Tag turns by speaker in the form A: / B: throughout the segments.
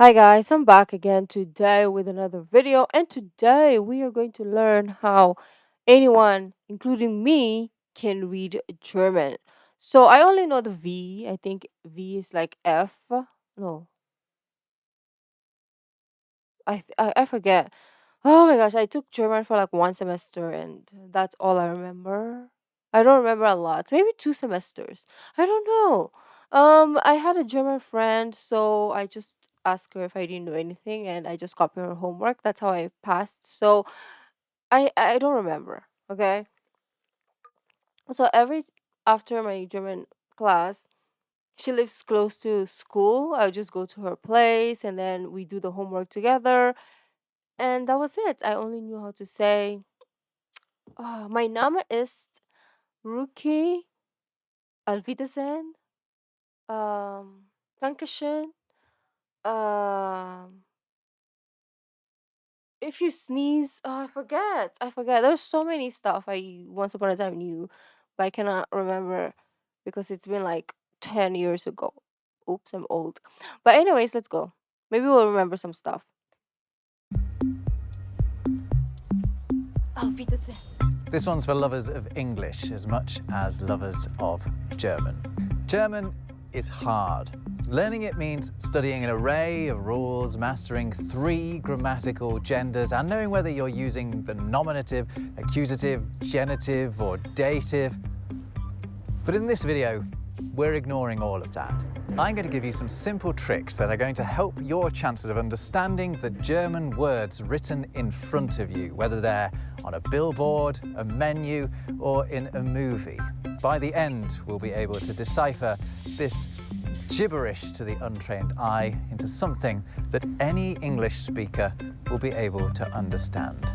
A: Hi guys, I'm back again today with another video, and today we are going to learn how anyone, including me, can read German. So I only know the V. I think V is like F. No, I forget. Oh my gosh, I took German for like one semester, and that's all I remember. I don't remember a lot. Maybe 2 semesters. I don't know. I had a German friend, so I just asked her if I didn't know anything, and I just copied her homework. That's how I passed. So I don't remember. Okay. So after my German class, she lives close to school. I would just go to her place, and then we do the homework together. And that was it. I only knew how to say, mein Name ist Ruki Auf Wiedersehen. Dankeschön. Um, if you sneeze, I forget. I forget. There's so many stuff I once upon a time knew, but I cannot remember because it's been like 10 years ago. Oops, I'm old. But anyways, let's go. Maybe we'll remember some stuff. Auf Wiedersehen.
B: This one's for lovers of English as much as lovers of German. German is hard. Learning it means studying an array of rules, mastering 3 grammatical genders, and knowing whether you're using the nominative, accusative, genitive, or dative. But in this video, we're ignoring all of that. I'm going to give you some simple tricks that are going to help your chances of understanding the German words written in front of you, whether they're on a billboard, a menu, or in a movie. By the end, we'll be able to decipher this gibberish to the untrained eye into something that any English speaker will be able to understand.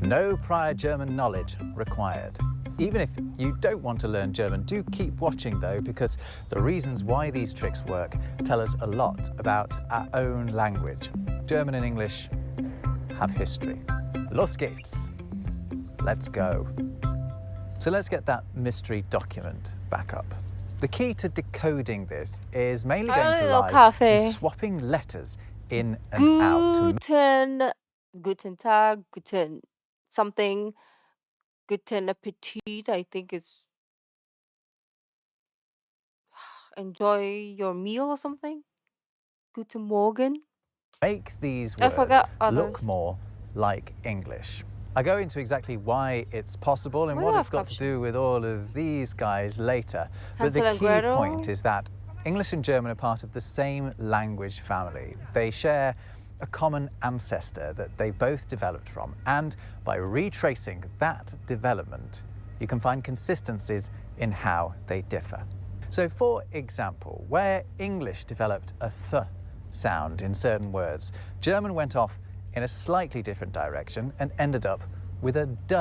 B: No prior German knowledge required. Even if you don't want to learn German, do keep watching though, because the reasons why these tricks work tell us a lot about our own language. German and English have history. Los geht's. Let's go. So let's get that mystery document back up. The key to decoding this is mainly going to lie in swapping letters in and out.
A: Guten Tag, guten something, guten Appetit, I think is enjoy your meal or something. Guten Morgen.
B: Make these
A: I
B: words
A: forgot
B: look
A: others.
B: more like English. I go into exactly why it's possible and
A: Why do
B: what
A: I
B: it's
A: have
B: got to do with all of these guys later. But
A: Hansel
B: the
A: and
B: key
A: Gretel?
B: point is that English and German are part of the same language family. They share a common ancestor that they both developed from, and by retracing that development, you can find consistencies in how they differ. So for example, where English developed a th sound in certain words, German went off in a slightly different direction and ended up with a d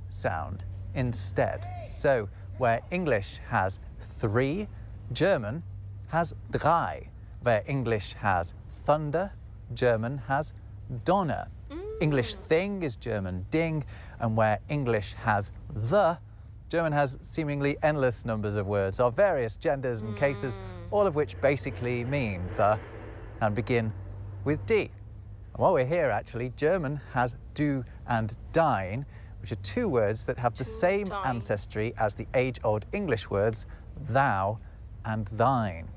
B: sound instead. So where English has 3, German has drei. Where English has thunder, German has Donner. English thing is German ding, and where English has the, German has seemingly endless numbers of words of various genders and cases, all of which basically mean the and begin with D. And while we're here, actually, German has du and dein, which are 2 words that have the same ancestry as the age-old English words thou and thine.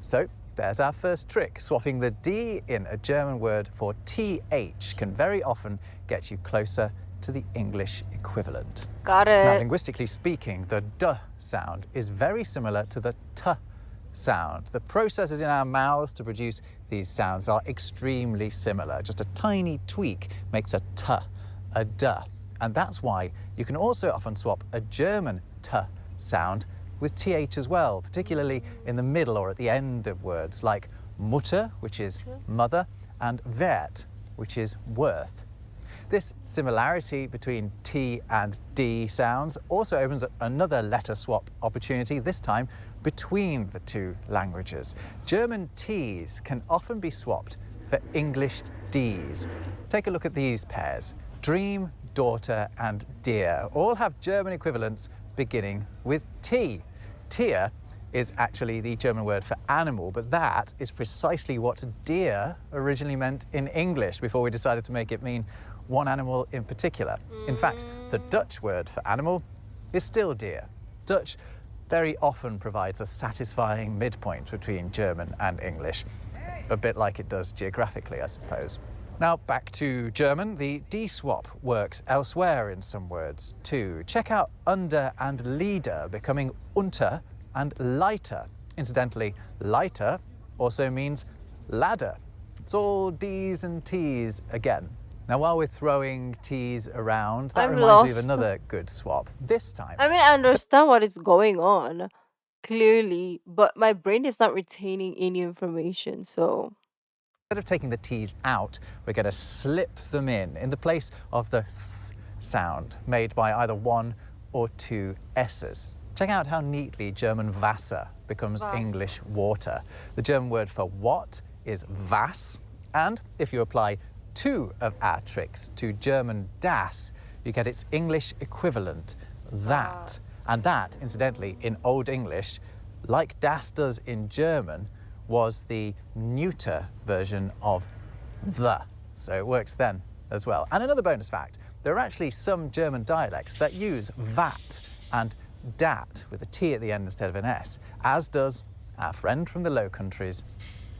B: So there's our first trick. Swapping the D in a German word for TH can very often get you closer to the English equivalent.
A: Got
B: Now,
A: it.
B: linguistically speaking, the D sound is very similar to the T sound. The processes in our mouths to produce these sounds are extremely similar. Just a tiny tweak makes a T a D. And that's why you can also often swap a German T sound with TH as well, particularly in the middle or at the end of words like Mutter, which is mother, and Wert, which is worth. This similarity between T and D sounds also opens up another letter swap opportunity, this time between the 2 languages. German T's can often be swapped for English D's. Take a look at these pairs. Dream, daughter, and dear all have German equivalents beginning with T. Tier is actually the German word for animal, but that is precisely what deer originally meant in English before we decided to make it mean one animal in particular. In fact, the Dutch word for animal is still deer. Dutch very often provides a satisfying midpoint between German and English, a bit like it does geographically, I suppose. Now back to German, the D-swap works elsewhere in some words too. Check out under and Lieder becoming unter and Leiter. Incidentally, Leiter also means ladder. It's all D's and T's again. Now while we're throwing T's around, that
A: I'm
B: reminds me of
A: lost.
B: another good swap. This time,
A: I mean, I understand what is going on clearly, but my brain is not retaining any information. So,
B: instead of taking the T's out, we're going to slip them in the place of the S sound made by either one or two S's. Check out how neatly German Wasser becomes
A: Wasser.
B: English water. The German word for what is was, and if you apply two of our tricks to German das, you get its English equivalent, that. And that, incidentally, in Old English, like das does in German, was the neuter version of the. So it works then as well. And another bonus fact, there are actually some German dialects that use that and dat with a T at the end instead of an S, as does our friend from the Low Countries,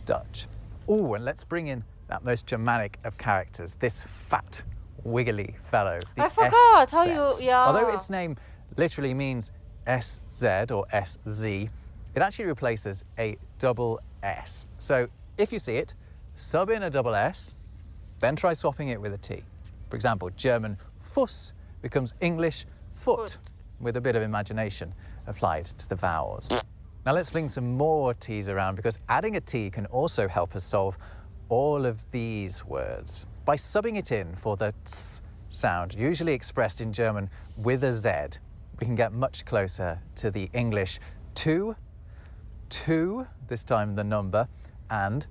B: Dutch. Oh, and let's bring in that most Germanic of characters, this fat, wiggly fellow, the
A: I forgot how
B: SZ.
A: you, yeah.
B: Although its name literally means SZ or SZ, it actually replaces a double S. So if you see it, sub in a double S, then try swapping it with a T. For example, German Fuss becomes English foot, with a bit of imagination applied to the vowels. Now let's fling some more T's around, because adding a T can also help us solve all of these words. By subbing it in for the ts sound, usually expressed in German with a Z, we can get much closer to the English two, this time the number, and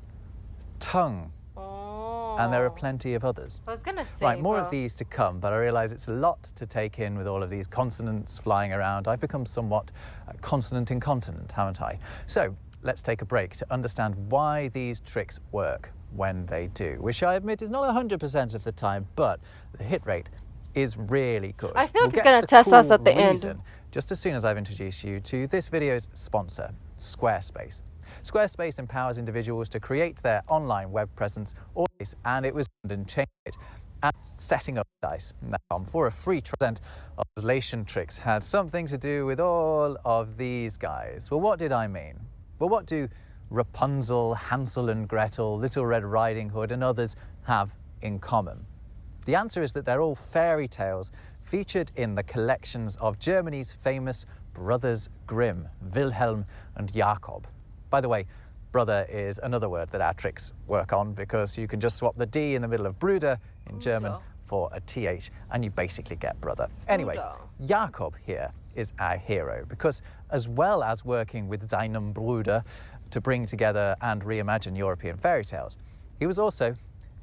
B: tongue. And there are plenty of others.
A: I was gonna say,
B: Right, more of
A: well,
B: these to come, but I realise it's a lot to take in with all of these consonants flying around. I've become somewhat consonant incontinent, haven't I? So let's take a break to understand why these tricks work when they do, which I admit is not 100% of the time, but the hit rate is really good.
A: I feel like
B: We'll
A: you're
B: get to
A: gonna
B: the
A: test us
B: cool
A: at the end.
B: reason just as soon as I've introduced you to this video's sponsor, Squarespace. Squarespace empowers individuals to create their online web presence, and it was and change it. And setting up dice for a free trial of translation tricks had something to do with all of these guys. Well, what did I mean? Well, what do Rapunzel, Hansel and Gretel, Little Red Riding Hood and others have in common? The answer is that they're all fairy tales featured in the collections of Germany's famous brothers Grimm, Wilhelm and Jakob. By the way, brother is another word that our tricks work on, because you can just swap the D in the middle of Bruder in German for a TH and you basically get brother. Anyway, Jakob here is our hero, because as well as working with seinem Bruder to bring together and reimagine European fairy tales, he was also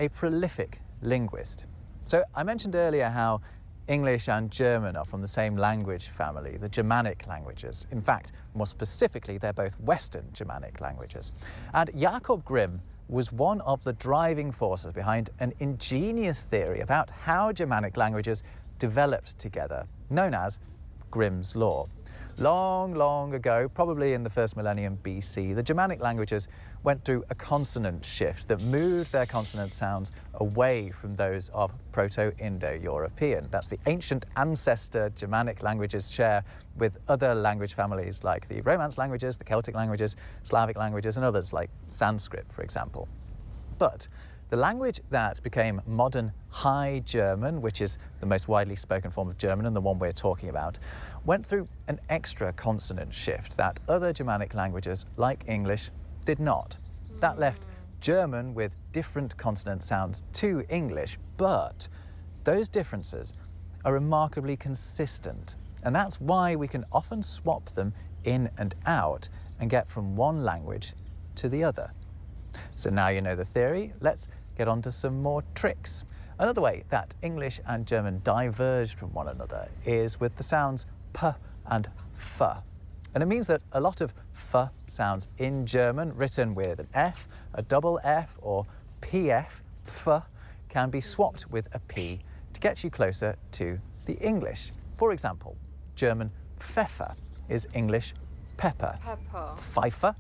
B: a prolific linguist. So I mentioned earlier how English and German are from the same language family, the Germanic languages. In fact, more specifically, they're both Western Germanic languages. And Jakob Grimm was one of the driving forces behind an ingenious theory about how Germanic languages developed together, known as Grimm's Law. Long, long ago, probably in the first millennium BC, the Germanic languages went through a consonant shift that moved their consonant sounds away from those of Proto-Indo-European. That's the ancient ancestor Germanic languages share with other language families like the Romance languages, the Celtic languages, Slavic languages, and others like Sanskrit, for example. But the language that became modern High German, which is the most widely spoken form of German and the one we're talking about, went through an extra consonant shift that other Germanic languages, like English, did not. That left German with different consonant sounds to English, but those differences are remarkably consistent. And that's why we can often swap them in and out and get from one language to the other. So now you know the theory, let's get on to some more tricks. Another way that English and German diverged from one another is with the sounds p and f. And it means that a lot of f sounds in German written with an F, a double F, or PF, f, can be swapped with a P to get you closer to the English. For example, German Pfeffer is English pepper.
A: Pepper.
B: Pfeifer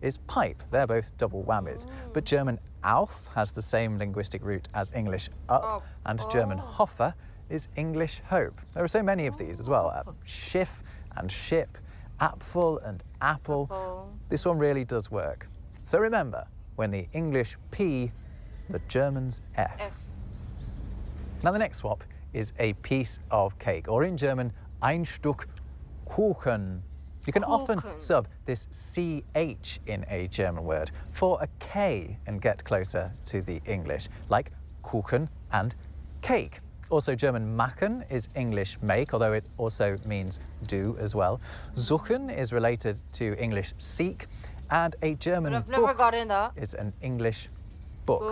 B: is pipe. They're both double whammies. But German Auf has the same linguistic root as English up, and German Hoffe is English hope. There are so many of these as well. Schiff and ship, Apfel and apple. This one really does work. So remember, when the English P, the Germans F. Now the next swap is a piece of cake, or in German, ein Stück Kuchen. You can often sub this CH in a German word for a K and get closer to the English, like Kuchen and cake. Also, German machen is English make, although it also means do as well. Suchen is related to English seek, and a German Buch is an English book.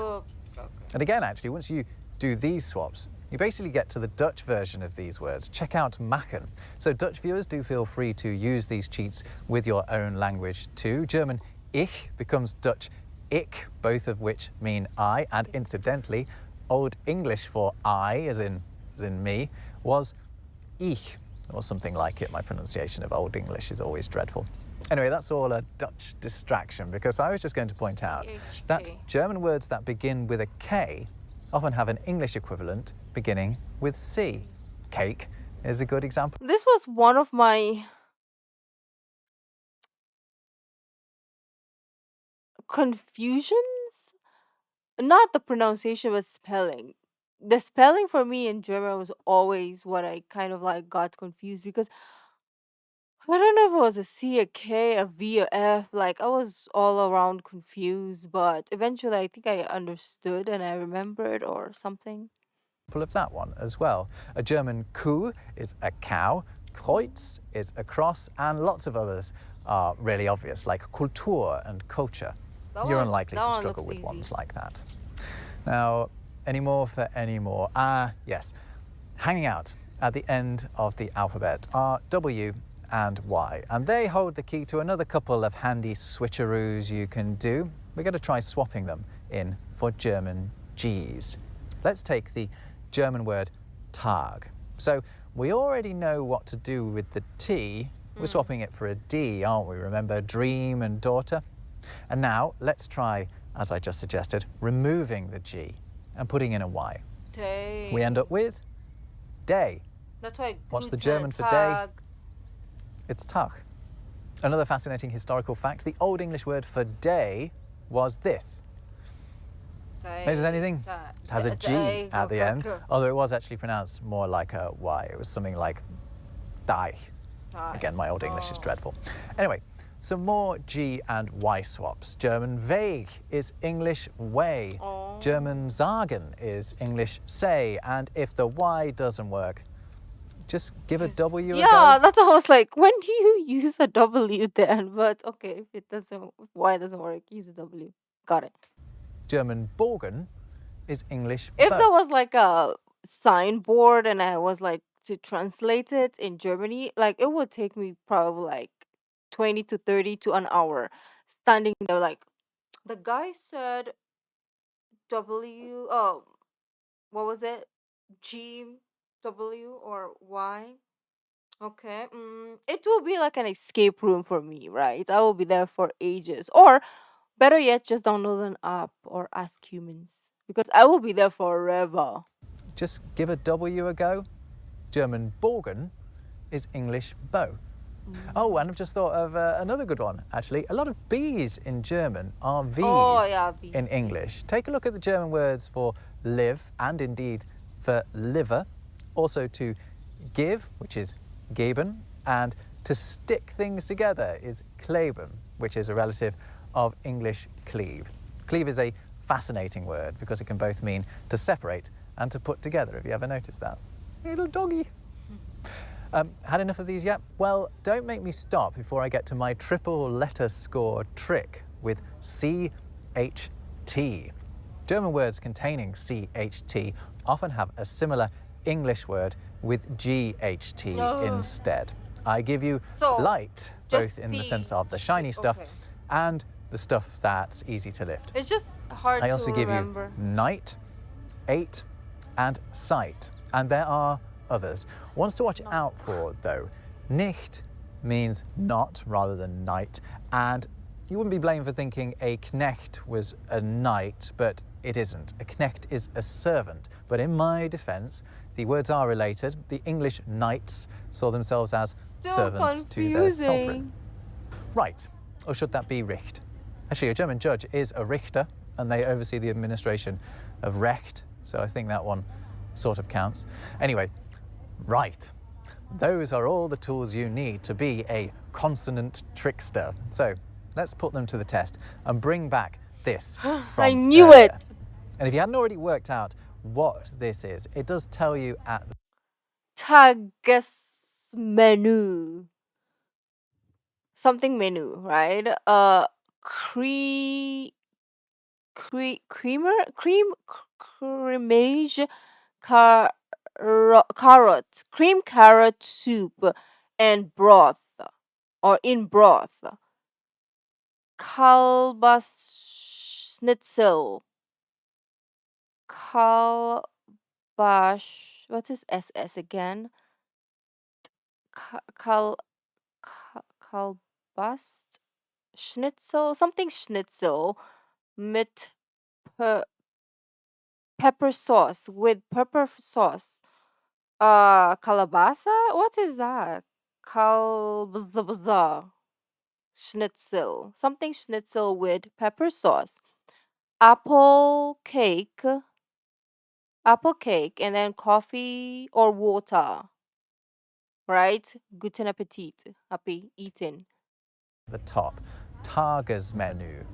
A: Okay.
B: And again, actually, once you do these swaps, you basically get to the Dutch version of these words. Check out machen. So Dutch viewers, do feel free to use these cheats with your own language too. German ich becomes Dutch ik, both of which mean I, and incidentally, Old English for I, as in me, was ich, or something like it. My pronunciation of Old English is always dreadful. Anyway, that's all a Dutch distraction, because I was just going to point out that German words that begin with a K often have an English equivalent beginning with C. Cake is a good example.
A: This was one of my confusions. Not the pronunciation, but spelling. The spelling for me in German was always what I kind of like got confused, because I don't know if it was a C, a K, a V, a F. Like, I was all around confused, but eventually I think I understood and I remembered or something.
B: Of that one as well. A German Kuh is a cow, Kreuz is a cross, and lots of others are really obvious, like Kultur and culture. You're unlikely to struggle with ones like that. Now, any more for any more? Yes. Hanging out at the end of the alphabet are W and Y, and they hold the key to another couple of handy switcheroos you can do. We're going to try swapping them in for German G's. Let's take the German word Tag. So we already know what to do with the T. We're swapping it for a D, aren't we? Remember dream and daughter? And now let's try, as I just suggested, removing the G and putting in a Y.
A: Day.
B: We end up with day.
A: That's why.
B: What's the German for day? It's Tag. Another fascinating historical fact, the Old English word for day was this. Notice anything? It has a G at the end, although it was actually pronounced more like a Y. It was something like die. Again, my Old English is dreadful. Anyway, some more G and Y swaps. German Weg is English way. German sagen is English say. And if the Y doesn't work, just give a W a go.
A: Yeah, that's what I was like, when do you use a W then? But okay, if Y doesn't work, use a W. Got it.
B: German Bogen is English
A: If
B: bow.
A: there was like a signboard and I was like to translate it in Germany, like it would take me probably like 20 to 30 to an hour standing there like, the guy said W, what was it? G, W, or Y? Okay, it will be like an escape room for me, right? I will be there for ages. Or better yet, just download an app or ask humans, because I will be there forever.
B: Just give a W a go. German Bogen is English bow. Oh, and I've just thought of another good one, actually. A lot of B's in German are V's in English. Take a look at the German words for live and indeed for liver. Also to give, which is geben, and to stick things together is kleben, which is a relative of English cleave. Cleave is a fascinating word because it can both mean to separate and to put together. Have you ever noticed that? Little doggy. Had enough of these yet? Well, don't make me stop before I get to my triple letter score trick with CHT. German words containing CHT often have a similar English word with GHT instead. I give you
A: So,
B: light,
A: just
B: both in the
A: see,
B: sense of the shiny stuff
A: okay.
B: and the stuff that's easy to lift.
A: It's just hard
B: I
A: to
B: also give you
A: remember.
B: night, eight, and sight. And there are others. Ones to watch out for, though. Nicht means not rather than night, and you wouldn't be blamed for thinking a knecht was a knight, but it isn't. A knecht is a servant, but in my defence, the words are related. The English knights saw themselves as
A: So
B: servants to their sovereign.
A: confusing.
B: Right, or should that be Richt? Actually, a German judge is a Richter, and they oversee the administration of Recht, so I think that one sort of counts. Anyway, right. Those are all the tools you need to be a consonant trickster. So let's put them to the test and bring back this from
A: I knew
B: earlier.
A: it.
B: And if you hadn't already worked out what this is, it does tell you at the
A: Tagesmenü. Something menu, right? Creamage, carrot, cream carrot soup, and broth, or in broth. Kalbas Kalbash. What is SS again? Kal Kalbast Schnitzel, something schnitzel mit pe- pepper sauce, with pepper sauce. Kalabasa? What is that? Kalbza schnitzel. Something schnitzel with pepper sauce. Apple cake. Apple cake, and then coffee or water. Right? Guten Appetit. Happy eating.
B: top, Tagesmenü.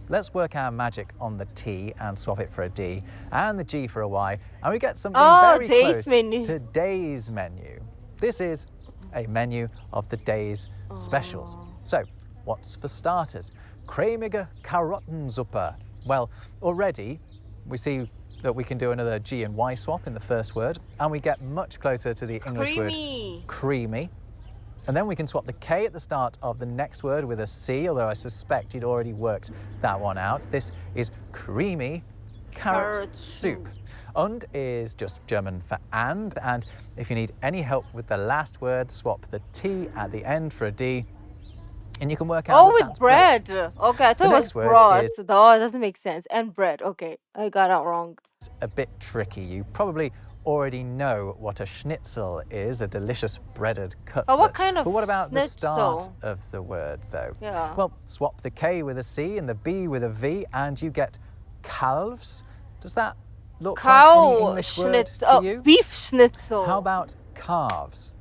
B: Let's work our magic on the T and swap it for a D and the G for a Y, and we get something very
A: Day's
B: close
A: menu.
B: to day's menu. This is a menu of the day's specials. So, what's for starters? Cremige Karottensuppe. Well, already we see that we can do another G and Y swap in the first word, and we get much closer to the English word creamy. And then we can swap the K at the start of the next word with a C, although I suspect you'd already worked that one out. This is creamy carrot soup. Und is just German for and if you need any help with the last word, swap the T at the end for a D, and you can work out that that's
A: bread. Okay, I thought it was
B: next word
A: broth.
B: is-
A: Oh, it doesn't make sense. And bread. Okay, I got it wrong.
B: It's a bit tricky. You probably already know what a schnitzel is, a delicious breaded cutlet.
A: Oh, what kind of
B: But what about the start
A: schnitzel?
B: of the word, though?
A: Yeah.
B: Well, swap the K with a C and the B with a V, and you get calves. Does that look like any
A: Cow
B: English word
A: schnitzel.
B: to you?
A: Beef schnitzel.
B: How about calves?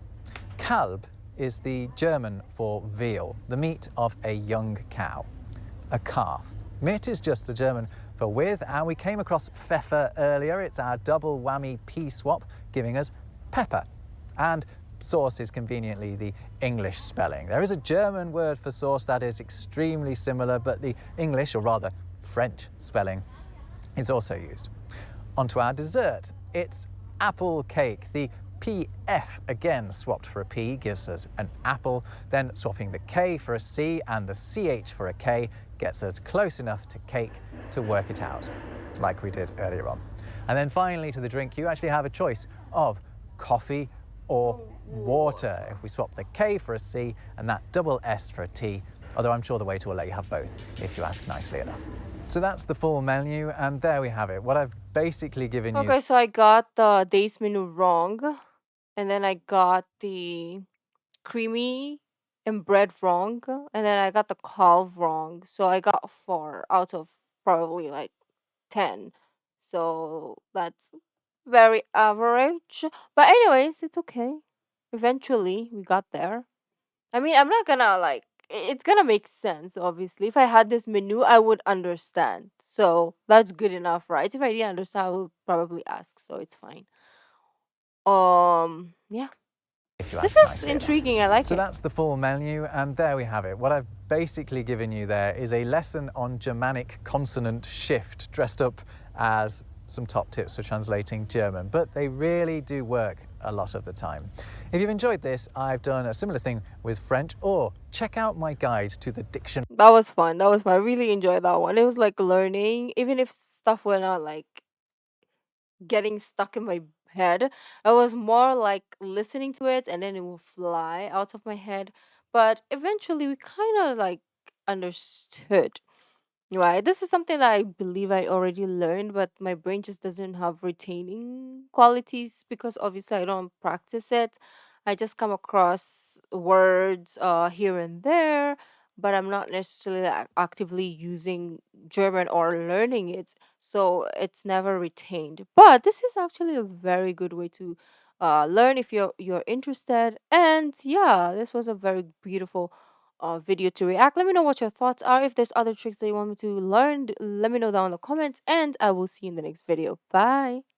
B: Kalb is the German for veal, the meat of a young cow. A calf. Mit is just the German for with, and we came across Pfeffer earlier. It's our double whammy P swap, giving us pepper. And sauce is conveniently the English spelling. There is a German word for sauce that is extremely similar, but the English, or rather French spelling, is also used. Onto our dessert. It's apple cake. The PF again swapped for a P gives us an apple, then swapping the K for a C and the CH for a K gets us close enough to cake to work it out, like we did earlier on. And then finally to the drink, you actually have a choice of coffee or water. If we swap the K for a C and that double S for a T, although I'm sure the waiter will let you have both if you ask nicely enough. So that's the full menu, and there we have it. What I've basically given you.
A: Okay, so I got the day's menu wrong, and then I got the creamy and bread wrong, and then I got the calf wrong. So I got 4 out of probably like 10. So that's very average. But anyways, it's okay. Eventually, we got there. I mean, I'm not gonna like it's gonna make sense, obviously. If I had this menu, I would understand. So that's good enough, right? If I didn't understand, I would probably ask. So it's fine. Yeah.
B: If you
A: This
B: ask
A: is
B: nicely enough.
A: intriguing. I like
B: So
A: it.
B: that's the full menu, and there we have it. What I've basically given you there is a lesson on Germanic consonant shift, dressed up as some top tips for translating German, but they really do work a lot of the time. If you've enjoyed this, I've done a similar thing with French, or check out my guide to the dictionary.
A: That was fun. That was fun. I really enjoyed that one. It was like learning, even if stuff were not like getting stuck in my head. I was more like listening to it and then it will fly out of my head. But eventually we kind of like understood. Right. This is something that I believe I already learned, but my brain just doesn't have retaining qualities because obviously I don't practice it. I just come across words here and there, but I'm not necessarily actively using German or learning it. So it's never retained. But this is actually a very good way to learn if you're interested. And yeah, this was a very beautiful video to react. Let me know what your thoughts are. If there's other tricks that you want me to learn, let me know down in the comments, and I will see you in the next video. Bye.